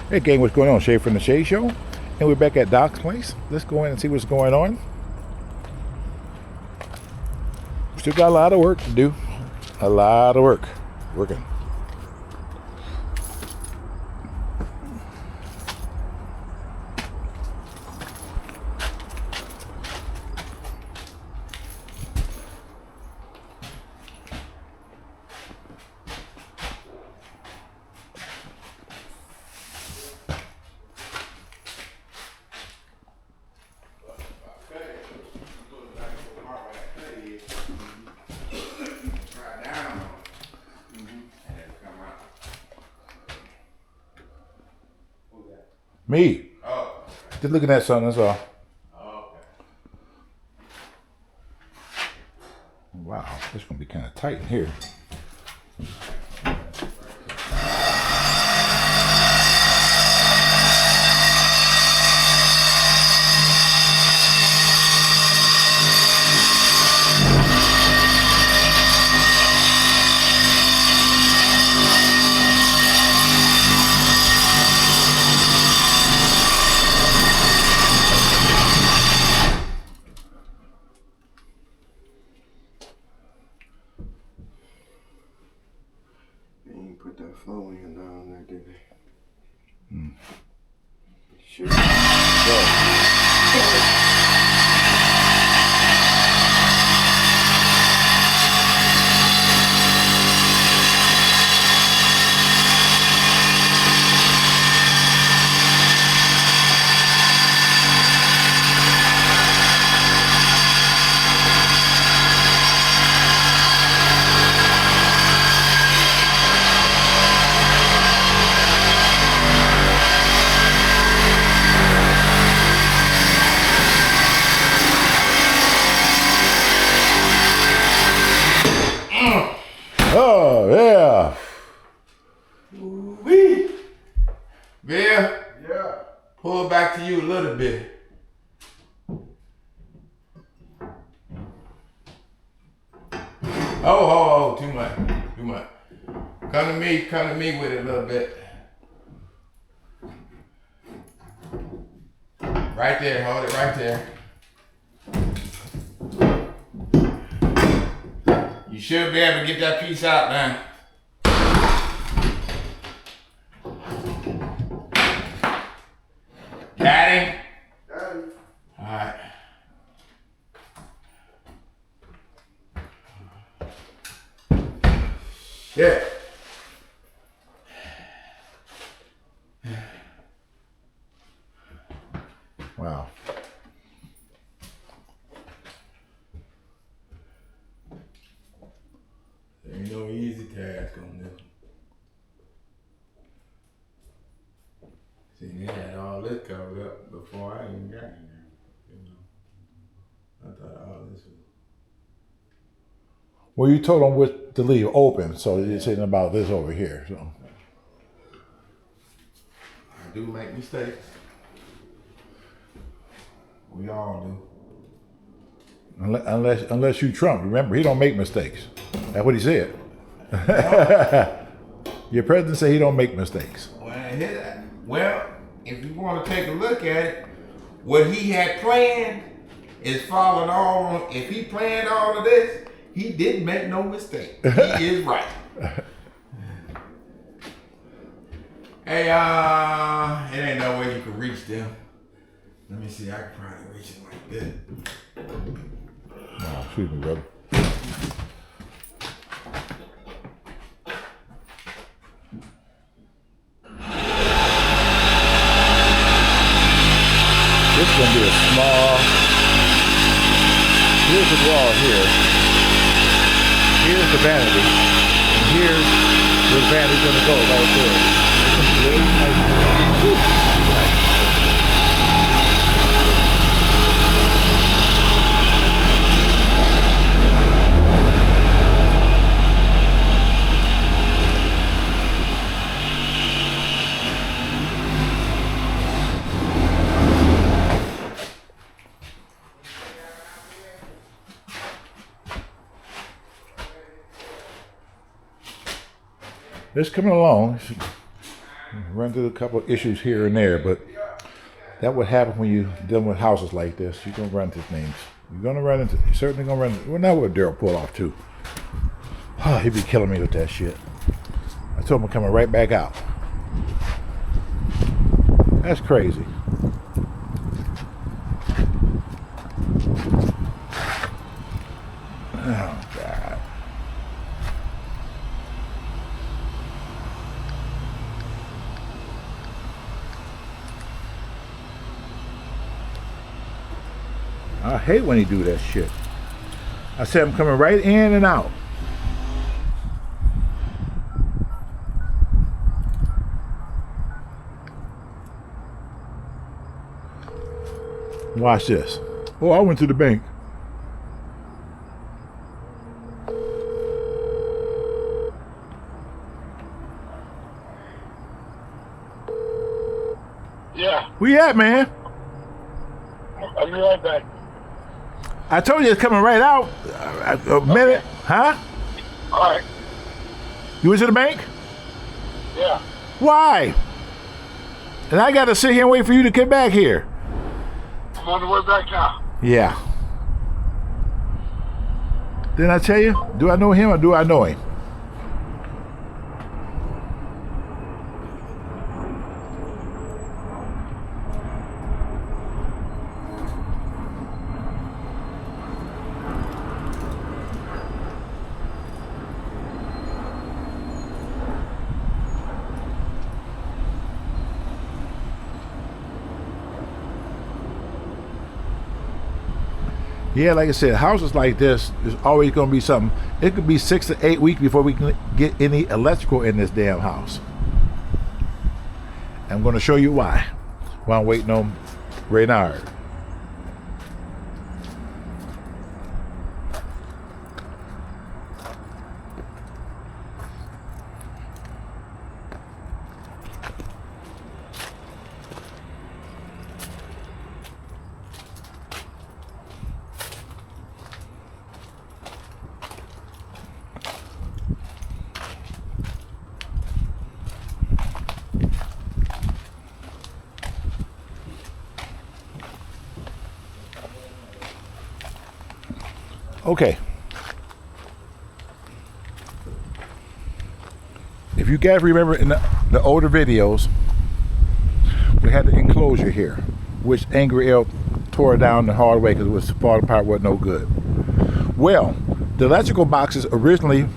Hey gang, what's going on? Shay from the Shea Show, and we're back at Doc's place. Let's go in and see what's going on. Still got a lot of work to do. A lot of work. Working. Me. Oh. Just looking at something, that's all. Oh, okay. Wow, it's gonna be kind of tight in here. They ain't put that flow in down there, did they? Sure. Oh yeah. Wee. Bill, Yeah. pull back to you a little bit. Oh, too much. Too much. Come to me with it a little bit. Right there, hold it right there. You should be able to get that piece out now. Got him? Daddy. Alright. Yeah. Wow. There ain't no easy task on this. See, they had all this covered up before I even got here. You know, I thought all this was. Well, you told them what to leave open, so you're saying about this over here. So I do make mistakes. We all do. unless you Trump, remember he don't make mistakes. That's what he said. Your president said he don't make mistakes. Well, if you want to take a look at it, what he had planned is following all on. If he planned all of this, he didn't make no mistake. He is right. Hey, it ain't no way you can reach them. Let me see, I can probably reach it like this. Oh, excuse me, brother. This is going to be a small, here's the wall here. Here's the vanity. And here's where the vanity's going to go right there. It's going to be really nice. Woo. Nice. It's coming along. Run through a couple of issues here and there, but that would happen when you dealing with houses like this. You're gonna run into things. You're certainly gonna run into, well, now what Darryl pull off too. Oh, he'd be killing me with that shit. I told him I'm coming right back out. That's crazy. Oh, God. I hate when he do that shit. I said I'm coming right in and out. Watch this. Oh, I went to the bank. Yeah, Where you at, man? I'll be right back. I told you it's coming right out. A minute. Huh? All right. You went to the bank? Yeah. Why? And I got to sit here and wait for you to get back here. I'm on the way back now. Yeah. Didn't I tell you? Do I know him or do I know him? Yeah, like I said, houses like this is always going to be something. It could be 6 to 8 weeks before we can get any electrical in this damn house. I'm going to show you why. While I'm waiting on Reynard. Okay. If you guys remember in the older videos, we had the enclosure here, which Angry L tore down the hard way because it was falling apart, wasn't no good. Well, the electrical boxes originally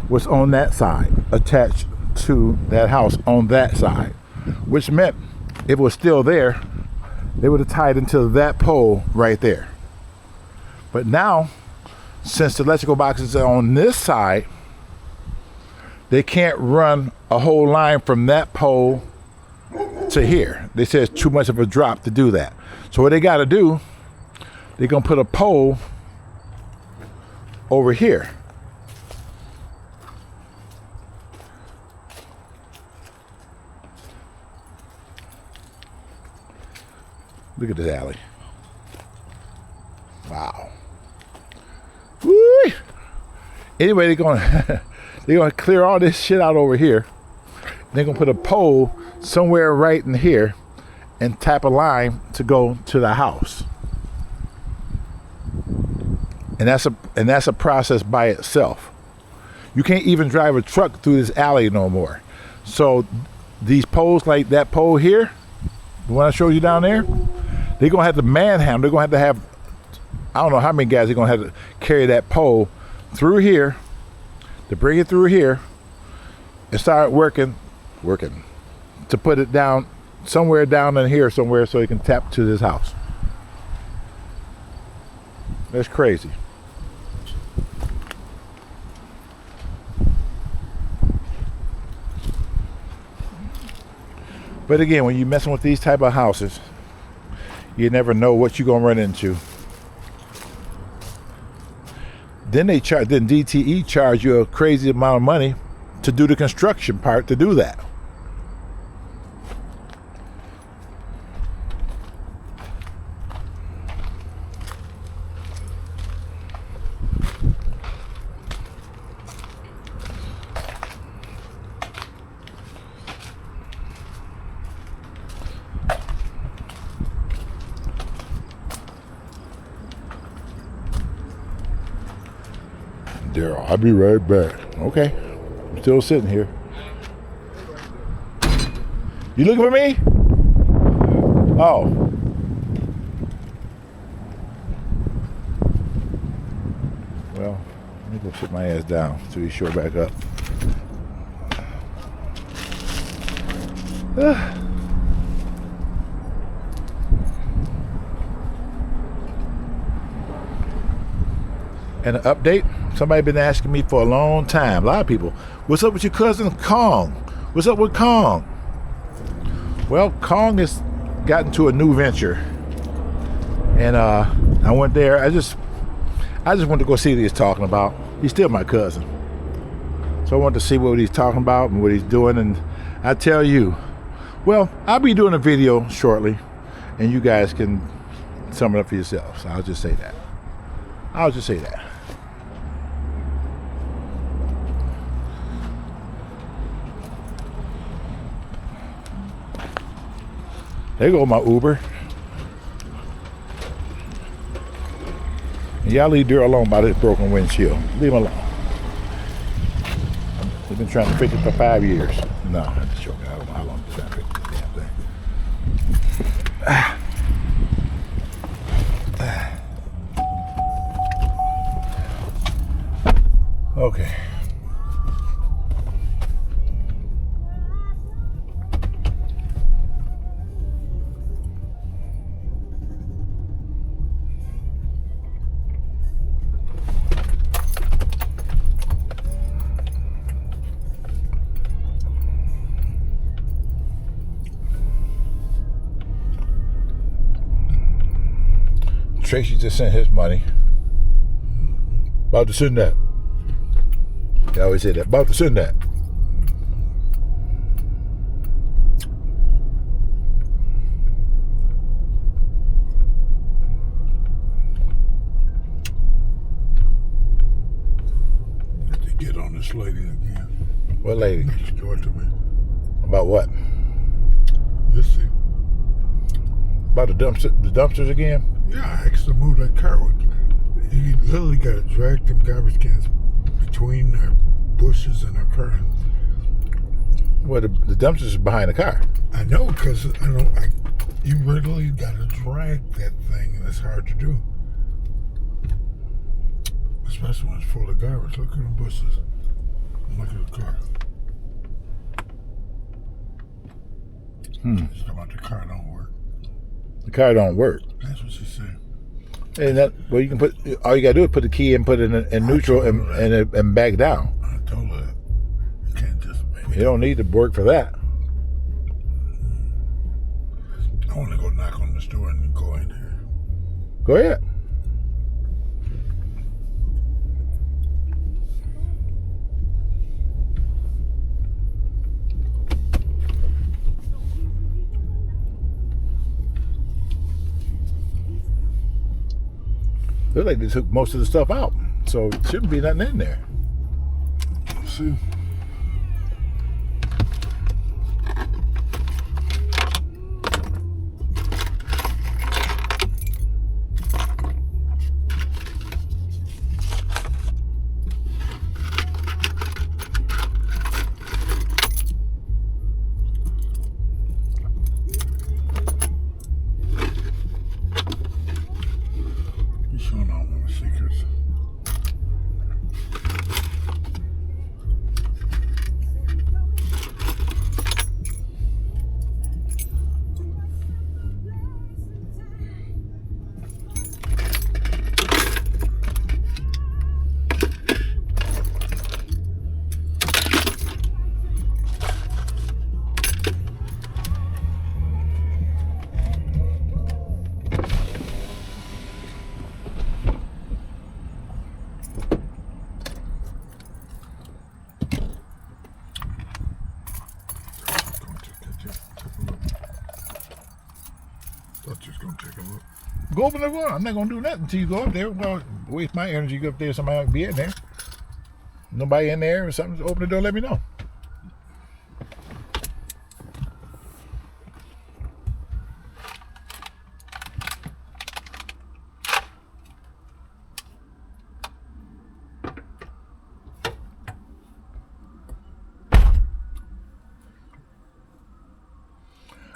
was on that side, attached to that house on that side, which meant if it was still there, they would have tied into that pole right there. But now, since the electrical boxes are on this side, they can't run a whole line from that pole to here. They say it's too much of a drop to do that. So what they got to do, they're going to put a pole over here. Look at this alley. Wow. Woo! Anyway, they're gonna clear all this shit out over here. They're gonna put a pole somewhere right in here and tap a line to go to the house. And that's a process by itself. You can't even drive a truck through this alley no more. So these poles, like that pole here, the one I showed you down there, they're gonna have to manhandle. They're gonna have I don't know how many guys are going to have to carry that pole through here to bring it through here and start working to put it down somewhere down in here somewhere so you can tap to this house. That's crazy. But again, when you're messing with these type of houses, you never know what you're going to run into. Then DTE charge you a crazy amount of money to do the construction part to do that. Daryl. I'll be right back. Okay. I'm still sitting here. You looking for me? Oh. Well, let me go sit my ass down till you show back up. And an update, somebody been asking me for a long time, a lot of people, what's up with your cousin Kong? What's up with Kong? Well, Kong has gotten to a new venture. And I went there, I just wanted to go see what he's talking about. He's still my cousin. So I wanted to see what he's talking about and what he's doing, and I tell you, well, I'll be doing a video shortly, and you guys can sum it up for yourselves. I'll just say that. There go my Uber. And y'all leave Daryl alone by this broken windshield. Leave him alone. We've been trying to fix it for 5 years. No, I'm just joking. I don't know how long we've been trying to fix this damn thing. Okay. Tracy just sent his money. About to send that. I always say that. About to send that. To get on this lady again. What lady? Next door to me. About what? You see. About the dumpsters again? Yeah, I asked her to move that car. You literally got to drag them garbage cans between her bushes and her car. Well, the dumpsters are behind the car. I know, because you literally got to drag that thing, and it's hard to do. Especially when it's full of garbage. Look at the bushes. Look at the car. She's talking about the car don't work. The car don't work. That's what she said. And that, well, you can put, all you gotta do is put the key in, put it in neutral, and back down. I told her that. You can't just make You don't need to work for that. I want to go knock on this door and go in here. Go ahead. Looks like they took most of the stuff out, so shouldn't be nothing in there. Let's see. He's showing all my secrets. Thought you was gonna take a look. Go open the door. I'm not gonna do nothing until you go up there. Well, waste my energy. Go up there. Somebody might be in there. Nobody in there or something. Open the door. Let me know.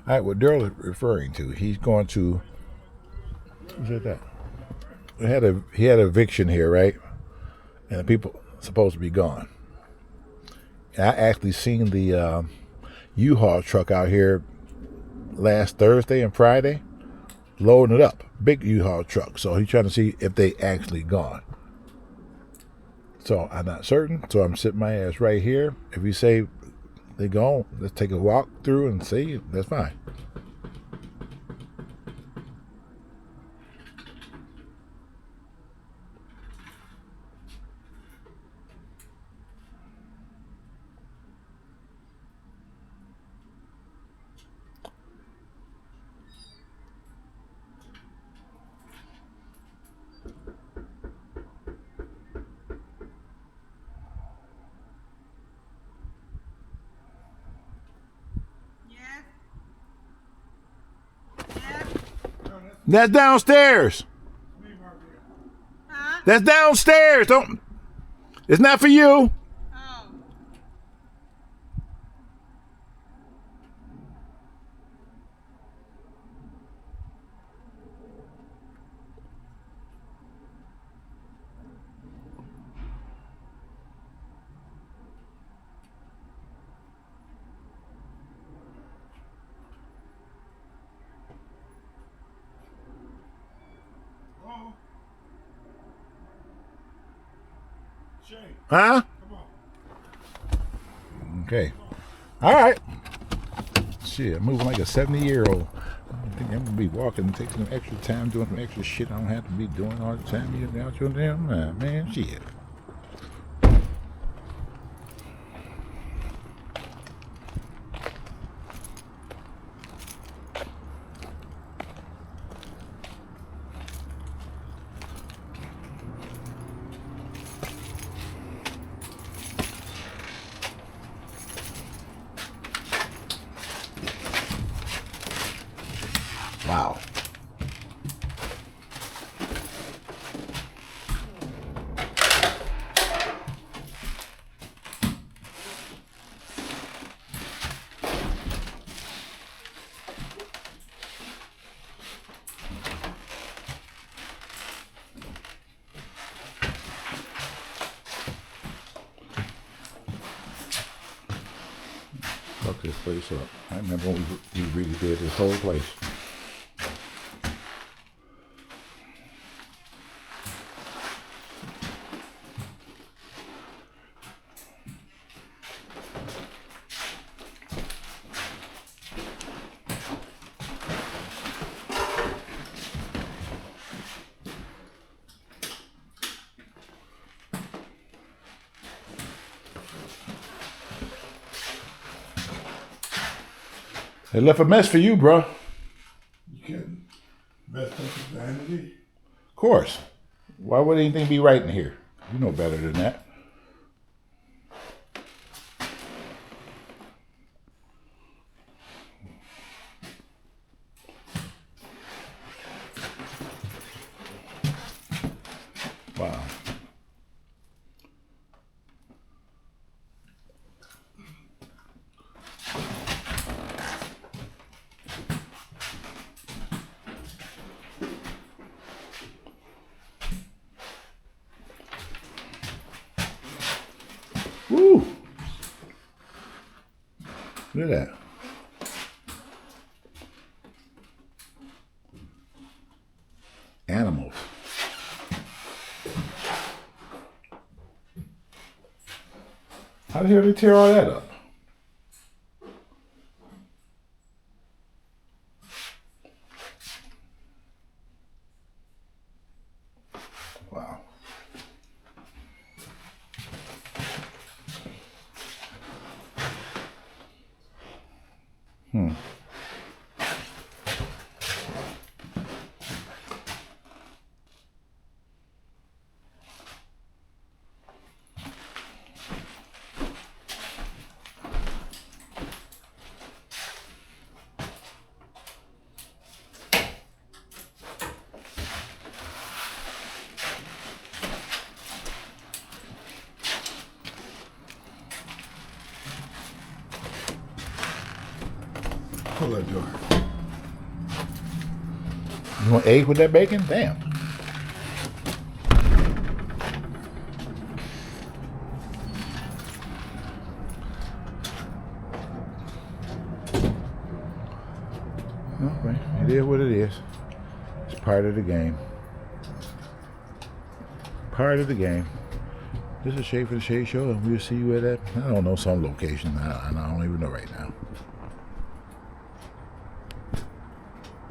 All right, what Daryl is referring to, he's going to. Who said that? He had an eviction here, right? And the people supposed to be gone. And I actually seen the U-Haul truck out here last Thursday and Friday, loading it up. Big U-Haul truck. So he's trying to see if they actually gone. So I'm not certain. So I'm sitting my ass right here. If you say they gone, let's take a walk through and see. That's fine. That's downstairs. Huh? That's downstairs. Don't. It's not for you. Oh. Huh? Okay. All right. Shit, I'm moving like a 70-year-old. I think I'm gonna be walking, taking some extra time, doing some extra shit I don't have to be doing all the time. You're out your damn mind, man. Shit. Wow. Fuck this place up. I remember when we really did this whole place. They left a mess for you, bro. You kidding? Messed up his vanity. Of course. Why would anything be right in here? You know better than that. Wow. Woo! Look at that. Animals. How the hell did they tear all that up? Wow. Pull that door. You want eggs with that bacon? Damn. Okay, it is what it is. It's part of the game. Part of the game. This is Shea for the Shea Show, and we'll see you at that, I don't know, some location. I don't even know right now.